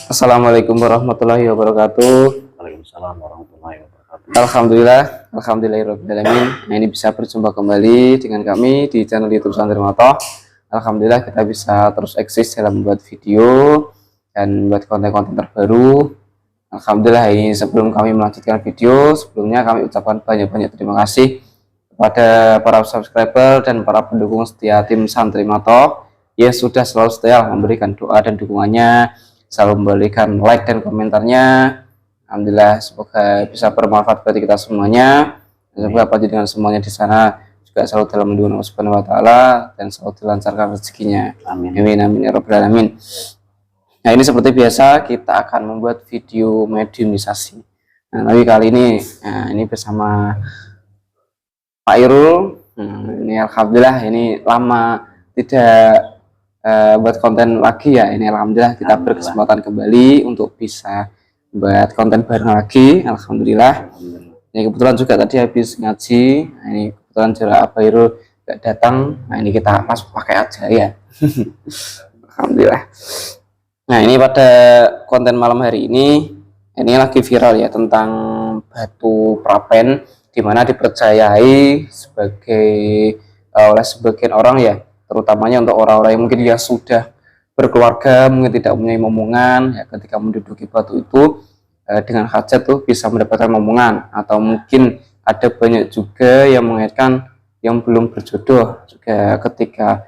Assalamualaikum warahmatullahi wabarakatuh. Waalaikumsalam warahmatullahi wabarakatuh. Alhamdulillahirobbilalamin. Nah, ini bisa berjumpa kembali dengan kami di channel YouTube Santri Moto. Alhamdulillah kita bisa terus eksis dalam membuat video dan membuat konten-konten terbaru. Alhamdulillah, ini sebelum kami melanjutkan video, sebelumnya kami ucapkan banyak-banyak terima kasih kepada para subscriber dan para pendukung setia tim Santri Moto yang sudah selalu setia memberikan doa dan dukungannya, selalu memberikan like dan komentarnya. Alhamdulillah, semoga bisa bermanfaat bagi kita semuanya. Semoga panjenengan semuanya di sana juga selalu dalam lindungan Allah Subhanahu wa taala dan selalu dilancarkan rezekinya. Amin. Amin amin ya rabbal alamin. Nah, ini seperti biasa kita akan membuat video mediumisasi. Nah, tapi kali ini bersama Pak Irul. Ini alhamdulillah ini lama tidak buat konten lagi ya. Ini alhamdulillah kita berkesempatan kembali untuk bisa buat konten bareng lagi. Alhamdulillah. Ini kebetulan juga tadi habis ngaji. Nah, ini kebetulan jarak Pak Irul gak datang. Nah, ini kita pas pakai aja ya. Alhamdulillah. Nah, ini pada konten malam hari ini lagi viral ya tentang batu prapen, dimana dipercayai sebagai oleh sebagian orang ya, terutamanya untuk orang-orang yang mungkin ya sudah berkeluarga, mungkin tidak mempunyai momongan ya, ketika menduduki batu itu dengan hajat tuh bisa mendapatkan momongan, atau mungkin ada banyak juga yang mengaitkan yang belum berjodoh juga ketika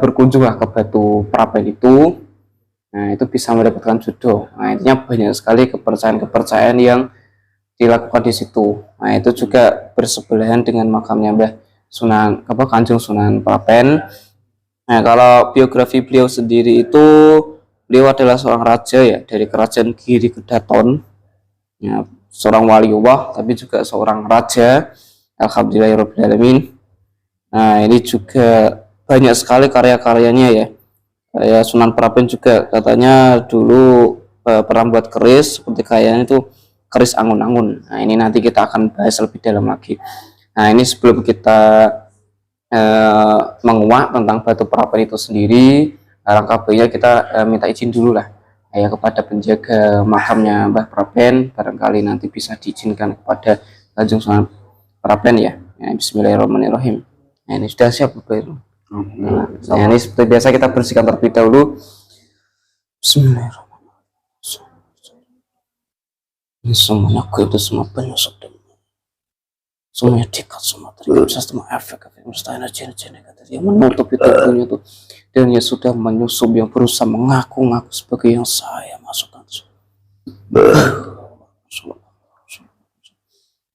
berkunjunglah ke batu prapen itu. Nah, itu bisa mendapatkan jodoh. Nah, intinya banyak sekali kepercayaan-kepercayaan yang dilakukan di situ. Nah, itu juga bersebelahan dengan makamnya Mbah Kanjeng Sunan Prapen. Nah, kalau biografi beliau sendiri itu, beliau adalah seorang raja ya dari kerajaan Giri Kedaton. Ya, seorang waliullah tapi juga seorang raja. Alhamdulillahirobbilalamin. Nah, ini juga banyak sekali karya-karyanya ya. Ya, Sunan Prapen juga katanya dulu pernah buat keris seperti kayaknya itu keris angun-angun. Nah, ini nanti kita akan bahas lebih dalam lagi. Nah, ini sebelum kita menguak tentang batu prapen itu sendiri, alangkah baiknya kita minta izin dulu lah ya kepada penjaga makamnya Mbah Prapen, barangkali nanti bisa diizinkan kepada Kanjeng Sunan Prapen ya. Bismillahirrahmanirrahim. Nah, ini sudah siap Bapak. Nah, ini seperti biasa kita bersihkan terlebih dahulu. Bismillahirrahmanirrahim. Ini semuanya itu semua penyusup dan semuanya dikat, semua terikat, semua efek mustahil energi negatif yang menutupi tubuhnya tuh, dan ya sudah menyusup yang berusaha mengaku-ngaku sebagai yang saya masukkan,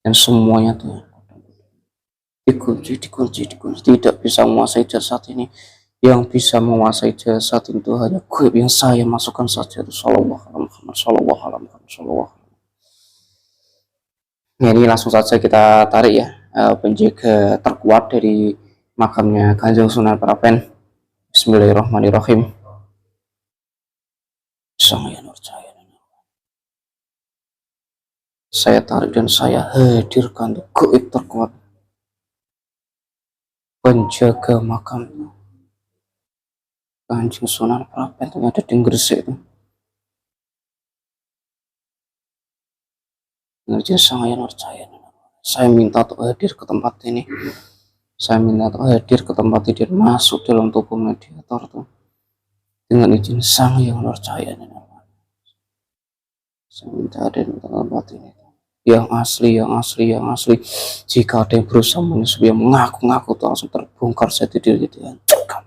dan semuanya tuh dikunci, tidak bisa menguasai jasad ini. Yang bisa menguasai jasad itu hanya gaib yang saya masukkan saja. Itu sallallahu alaihi wasallam. Nah, ini langsung saja kita tarik ya penjaga terkuat dari makamnya Kanjeng Sunan Prapen. Bismillahirrahmanirrahim. Saya tarik dan saya hadirkan gaib terkuat penjaga makam Kanjeng Sunan Prapen yang ada di Gresik itu. Saya minta untuk hadir ke tempat ini. Saya minta untuk hadir ke tempat ini dan masuk dalam tubuh mediator itu dengan izin Sang Yang Nurjaya. Saya minta hadir ke tempat ini yang asli. Jika ada yang berusaha menyusup yang mengaku-ngaku itu langsung terbongkar, saya tidak dihancurkan.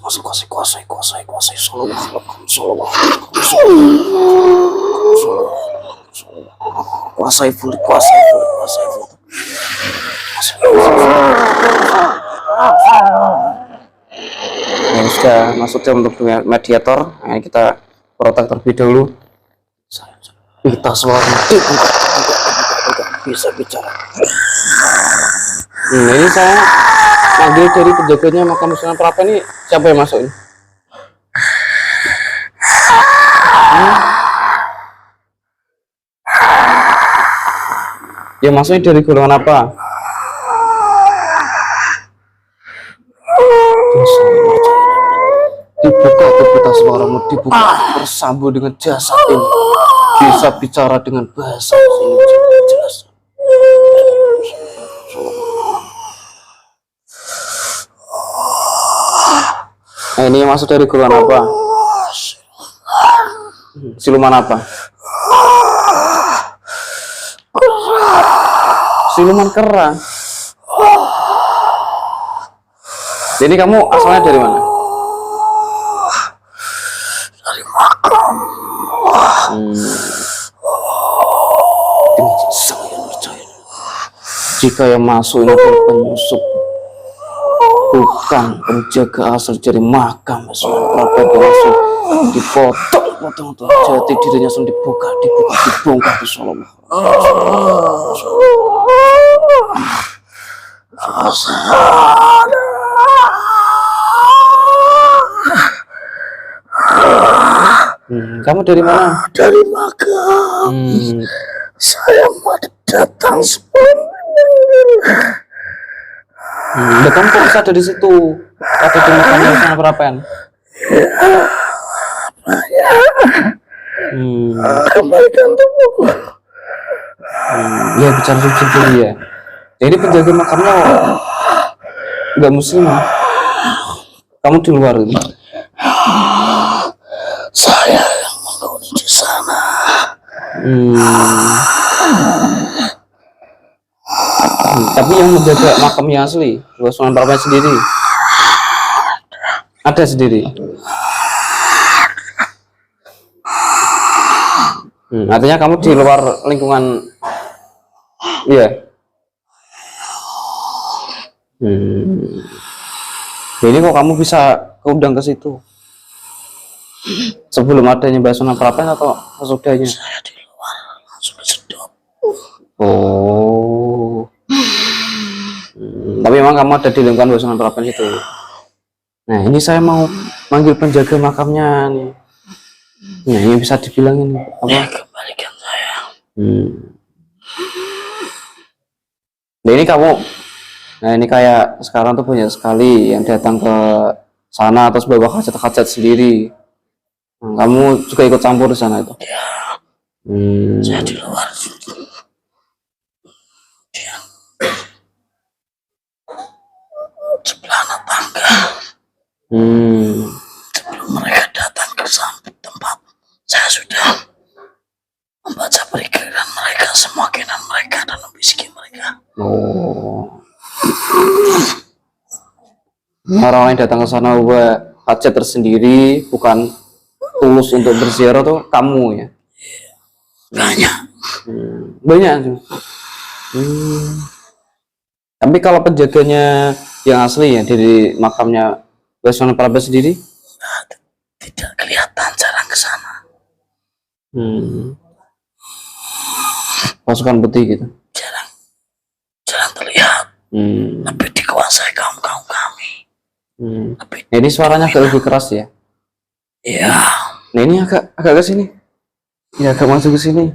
Masuk kuasai kuasai full. Ini sudah masuk dalam mediator. Nah, kita protek terlebih dahulu. Kita suara tidak bisa bicara. Ini saya panggil dari penjaganya makam Sunan Prapen. Ini siapa yang masuk ini? Ya maksudnya dari golongan apa? Dibuka tubuh suaramu, dibuka bersambung dengan jasad ini, bisa bicara dengan bahasa ini jelas. Nah, ini yang masuk dari golongan apa? Siluman apa? Siluman kera. Jadi kamu asalnya dari mana? Dari makam. Saya percaya. Jika yang masuk ini adalah penyusup, bukan penjaga asal dari makam, Prabu langsung dipotong jati dirinya langsung dibongkar Sallallahu. Kamu dari mana? Dari makam. Saya mau datang sebentar. Kamu kok bisa ada di situ? Ada di makamnya Sana Prapen? Kembalikan tubuhku. Ya bicara dulu ya. Jadi penjaga makamnya nggak muslim. Kamu di luar ini. Saya yang menghuni di sana. Tapi yang menjaga makamnya asli, Sunan Prapen sendiri. Ada sendiri. Artinya kamu di luar lingkungan, iya. Jadi kok kamu bisa keundang ke situ? Sebelum adanya Mbak Sunan Prapen atau sesudahnya? Saya di luar langsung kesedot. Oh. Tapi memang kamu ada di lingkungan Mbak Sunan Prapen itu. Nah ini saya mau manggil penjaga makamnya nih. Nah ini bisa dibilang ini apa? Ya, kembalikan saya. Nah ini kamu, nah ini kayak sekarang tuh banyak sekali yang datang ke sana terus bawa hajat-hajat sendiri. Kamu juga ikut campur di sana itu? Ya, saya di luar. Ya. Sebelah tangga. Sebelum mereka datang ke tempat, saya sudah membaca perikiran mereka, semua keinginan mereka dan membisiki mereka. Oh. Orang yang datang ke sana buat hajat tersendiri, bukan tulus untuk berziarah tuh kamu ya? Banyak. Banyak tuh. Tapi kalau penjaganya yang asli ya dari makamnya Mbak Sunan Prapen sendiri? Nah, tidak kelihatan, jarang ke sana. Pasukan putih gitu? Jarang terlihat. Lebih dikuasai kaum kami. Nah, ini suaranya agak lebih keras ya? Iya. Nah ini agak ke sini. Ya agak masuk ke sini.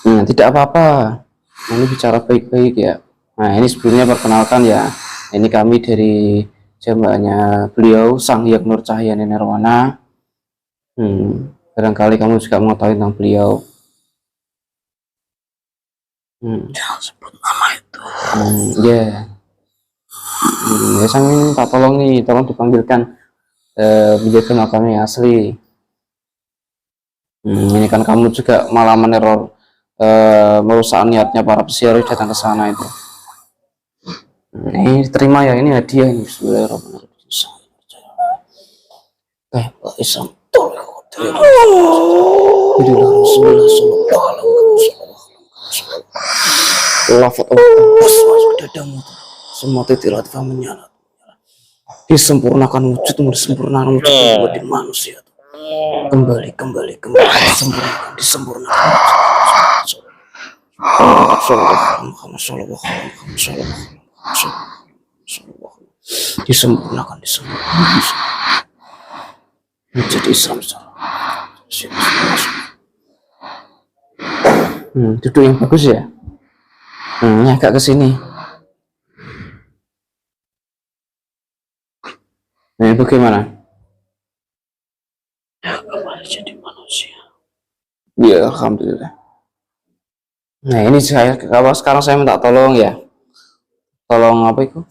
Tidak apa-apa. Nah, ini bicara baik-baik ya. Nah ini sebelumnya perkenalkan ya. Ini kami dari jamaahnya beliau Sang Hyang Nur Cahyani Nirwana. Barangkali kamu juga mengetahui tentang beliau. Jangan sebut nama itu. Ya. Ya Sang minta tolong nih, tolong dipanggilkan menjaga makamnya asli. Ini kan kamu juga malah meneror, merusak niatnya para peziarah datang ke sana itu. Ini terima ya, ini hadiah ini. Bismillahirrahmanirrahim. Isam. Semua titik latifah menyala. Disempurnakan wujudmu, disempurnakan wujud menjadi manusia. Kembali disempurnakan. Disempurnakan menjadi Islam. Duduk yang bagus ya. Agak ke sini. Nah, itu gimana? Ya kembali jadi manusia. Ya, alhamdulillah. Nah, ini kalau sekarang saya minta tolong ya. Tolong apa itu?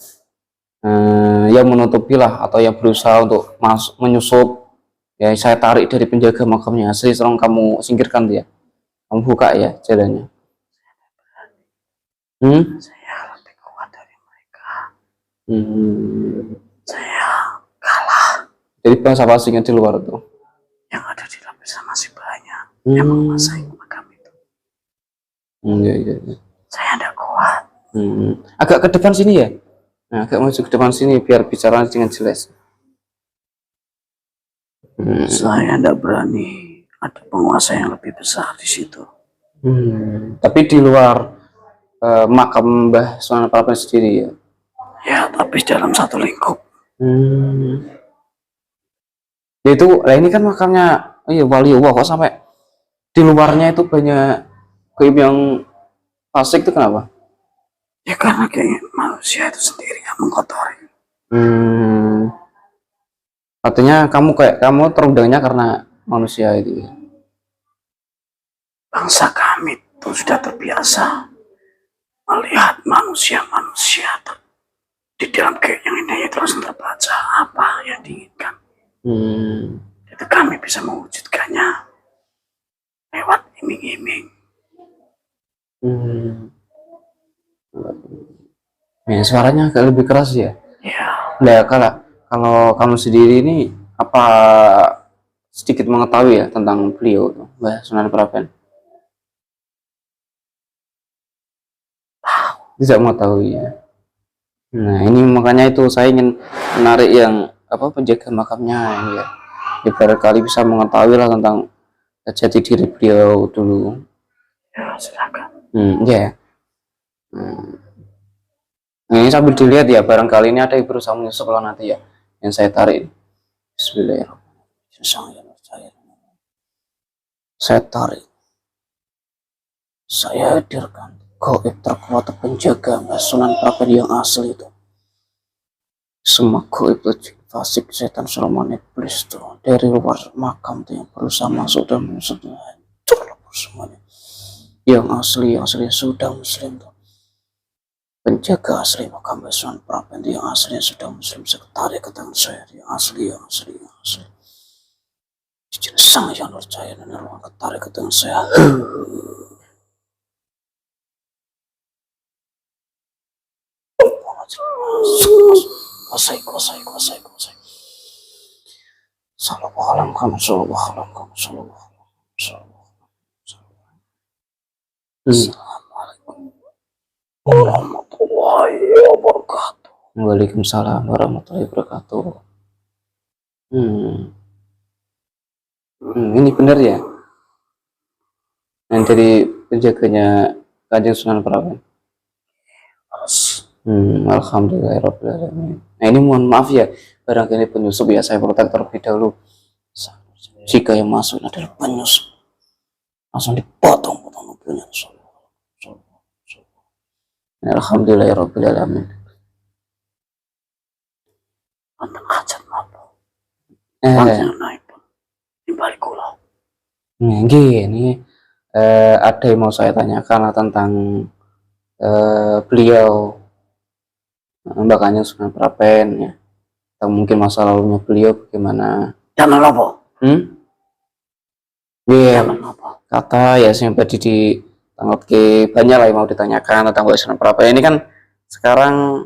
Yang menutupi lah atau yang berusaha untuk menyusup. Ya, saya tarik dari penjaga makamnya. Tolong kamu singkirkan dia. Kamu buka ya jalannya. Saya lebih kuat dari mereka. Saya kalah. Jadi bangsa asing di luar tuh. Yang ada di lapisan masih banyak yang menguasai makam itu. Iya. Saya tidak kuat. Agak ke depan sini ya. Nah, agak maju ke depan sini biar bicara dengan jelas. Saya tidak berani. Ada penguasa yang lebih besar di situ. Tapi di luar makam Mbah Sunan Prapen sendiri ya. Ya, tapi dalam satu lingkup. Ya itu, ini kan makamnya wali Allah, kok sampai di luarnya itu banyak gaib yang fasik itu kenapa? Ya karena kayak manusia itu sendiri yang mengkotori. Artinya kamu terundangnya karena manusia itu. Bangsa kami itu sudah terbiasa melihat manusia-manusia di dalam kayak yang ini terus terbaca apa yang diinginkan. Itu kami bisa mewujudkannya lewat iming-iming. Ya, suaranya agak lebih keras ya. Ya. Nah, kalau kamu sendiri ini apa sedikit mengetahui ya tentang beliau tuh, Mbah Sunan Prapen? Tidak mengetahui ya. Nah, ini makanya itu saya ingin menarik yang penjaga makamnya ini ya. Ya barangkali bisa mengetahui lah tentang jati diri beliau dulu. Ya, silakan. Ya. Nah, ini sambil dilihat ya, barangkali ini ada yang berusaha menyusup lah nanti ya, yang saya tarik. Bismillahirrahmanirrahim. Saya tarik. Saya hadirkan gaib terkuat penjaga Mbah Sunan Prapen yang asli itu. Semua gaib fasik setan sulman iblis tuh dari luar makam tuh yang berusaha masuk dan musuhnya hancur semuanya. Yang asli sudah muslim tuh. Penjaga asli makam Mbah Sunan Prapen yang aslinya sudah muslim, sekretari ke tangan saya yang asli. Cincin sang yang percaya dan ruang ketarik ke tangan saya. Kuasai. Sallallahu alaihi wasallam. Assalamualaikum warahmatullahi wabarakatuh. Waalaikumsalam warahmatullahi wabarakatuh. Ini benar ya? Yang dari penjaganya Kanjeng Sunan Prapen. Alhamdulillahirrahmanirrahim. Nah, ini mohon maaf ya, barangkali penyusup ya, saya protek terlebih dahulu. Jika yang masuk adalah penyusup, langsung dipotong mobilnya. Alhamdulillahirrahmanirrahim. Anda hajat maaf. Panjang naik pun di balik kulau. Ini ada yang mau saya tanyakan tentang beliau Mbak Kanjeng Sunan Prapen ya, atau mungkin masa lalunya beliau bagaimana? Jangan apa? Kata ya yang tadi ditangkap ke banyak lah yang mau ditanyakan tentang Mbak Sunan Prapen. Ini kan sekarang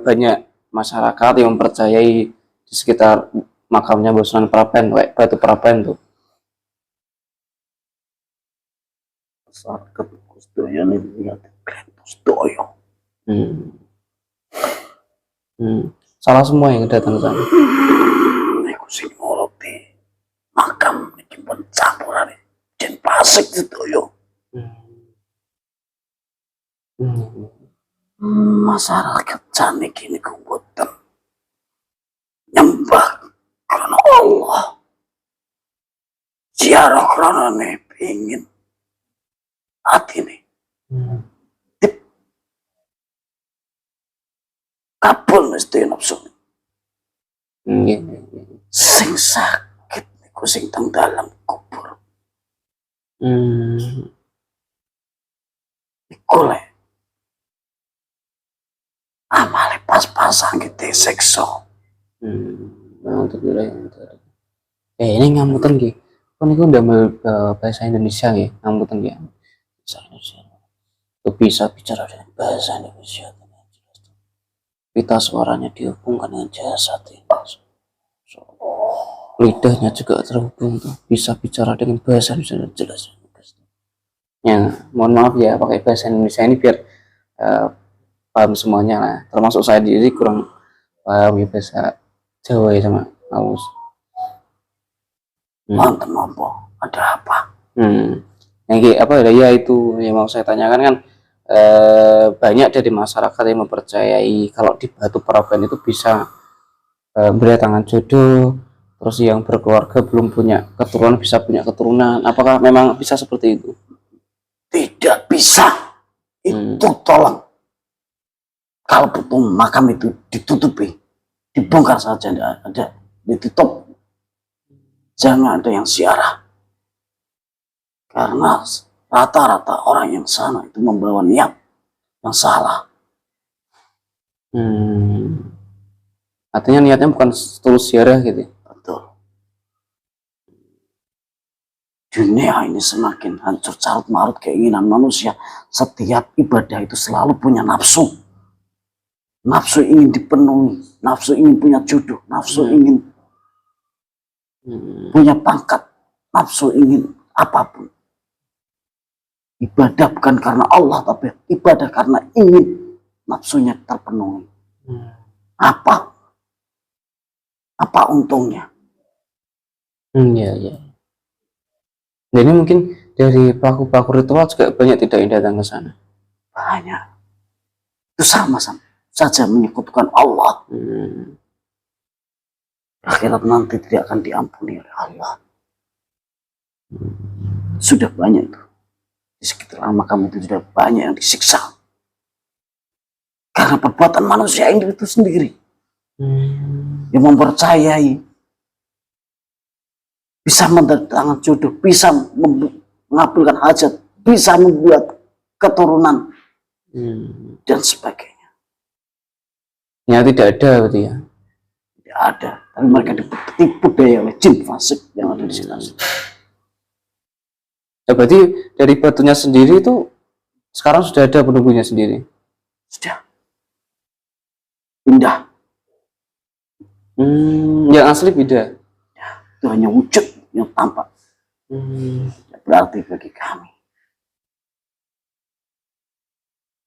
banyak masyarakat yang mempercayai di sekitar makamnya Mbak Sunan Prapen, Batu Prapen tuh. Saat Kustoyo ini lihat Kustoyo. Salah semua yang datang ke sana. Aku sing ngoloti makam iki pencampuran jen pasik Kustoyo. Masyarakat jane kini kumboten nyembah karena Allah. Ziarah karena pingin hati nih Hmm. kabul mesti nafsu Iya. sing sakit niku sing teng dalam kubur Hmm. iku le amale pas-pasan kita sekso Alhamdulillah. Ini ngamuten nggih. Kan niku ndamel bahasa Indonesia nggih, ngamuten nggih. Bahasa Indonesia. Bisa bicara dengan bahasa Indonesia dengan jelas. Pita suaranya dihubungkan dengan jasad ini. Lidahnya juga terhubung tuh, bisa bicara dengan bahasa Indonesia dengan jelas. Ya, mohon maaf ya pakai bahasa Indonesia ini biar paham semuanya lah. Termasuk saya sendiri kurang paham ya bahasa Jawa ya sama Aus. wonten apa ada apa Yang apa ya itu yang mau saya tanyakan kan banyak dari masyarakat yang mempercayai kalau di Batu Paraban itu bisa berdatangan jodoh, terus yang berkeluarga belum punya keturunan bisa punya keturunan. Apakah memang bisa seperti itu? tidak bisa itu tolong kalau betul makam itu ditutupi dibongkar saja tidak ada ditutup jangan ada yang ziarah karena rata-rata orang yang sana itu membawa niat yang salah Artinya niatnya bukan tulus ziarah gitu. betul dunia ini semakin hancur carut marut keinginan manusia setiap ibadah itu selalu punya nafsu nafsu ingin dipenuhi nafsu ingin punya jodoh nafsu ingin punya pangkat nafsu ingin apapun ibadah bukan karena Allah tapi ibadah karena ingin nafsunya terpenuhi apa untungnya Iya. Nah, ini mungkin dari pelaku-pelaku ritual juga banyak tidak yang datang ke sana. banyak itu sama-sama saja menyekutukan Allah akhirat nanti tidak akan diampuni oleh Allah sudah banyak itu di sekitar makam itu sudah banyak yang disiksa karena perbuatan manusia itu sendiri yang mempercayai bisa mendatangkan jodoh, bisa mengabulkan hajat, bisa membuat keturunan dan sebagainya. Ya tidak ada berarti ya. Tidak ada, tapi mereka ditipu daya oleh jin fasik yang ada di sekitar. Ya, berarti dari batunya sendiri itu sekarang sudah ada penunggunya sendiri. Sudah pindah. Yang asli beda. Ya, itu hanya wujud yang tampak. Berarti bagi kami.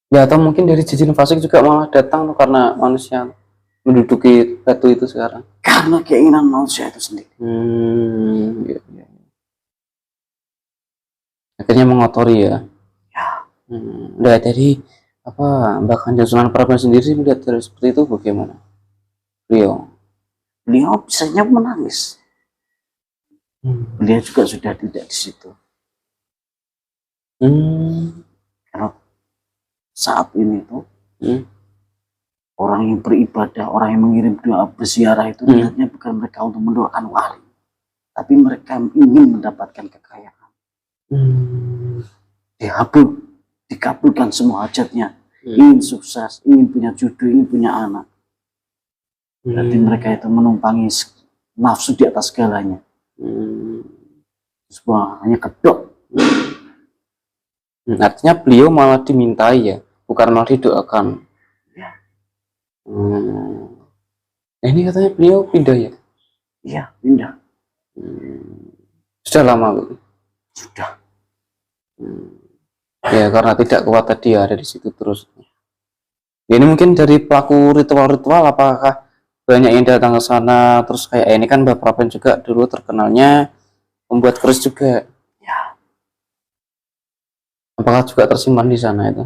Ya atau mungkin dari jin fasik juga malah datang karena manusia menduduki batu itu sekarang. Karena keinginan manusia itu sendiri. Ya. Akhirnya mengotori ya. Nah, dari apa Mbak Kanjeng Sunan Praban sendiri melihat dari seperti itu bagaimana? Beliau bisanya menangis. Beliau juga sudah tidak di situ. Karena saat ini tuh orang yang beribadah, orang yang mengirim doa berziarah itu niatnya bukan mereka untuk mendoakan wali, tapi mereka ingin mendapatkan kekayaan. Dikabulkan semua hajatnya, ingin sukses, ingin punya jodoh, ingin punya anak. Berarti mereka itu menumpangi nafsu di atas segalanya. Semua hanya kedok. Artinya beliau malah dimintai ya, bukan malah didoakan. Ya. Ini katanya beliau pindah ya? Iya, pindah. Sudah lama Bu? Sudah. Ya karena tidak kuat tadi ada di situ terus. Ini mungkin dari pelaku ritual-ritual apakah banyak yang datang ke sana terus kayak ini kan Mbak Praben juga dulu terkenalnya membuat keris juga. Ya. Apakah juga tersimpan di sana itu?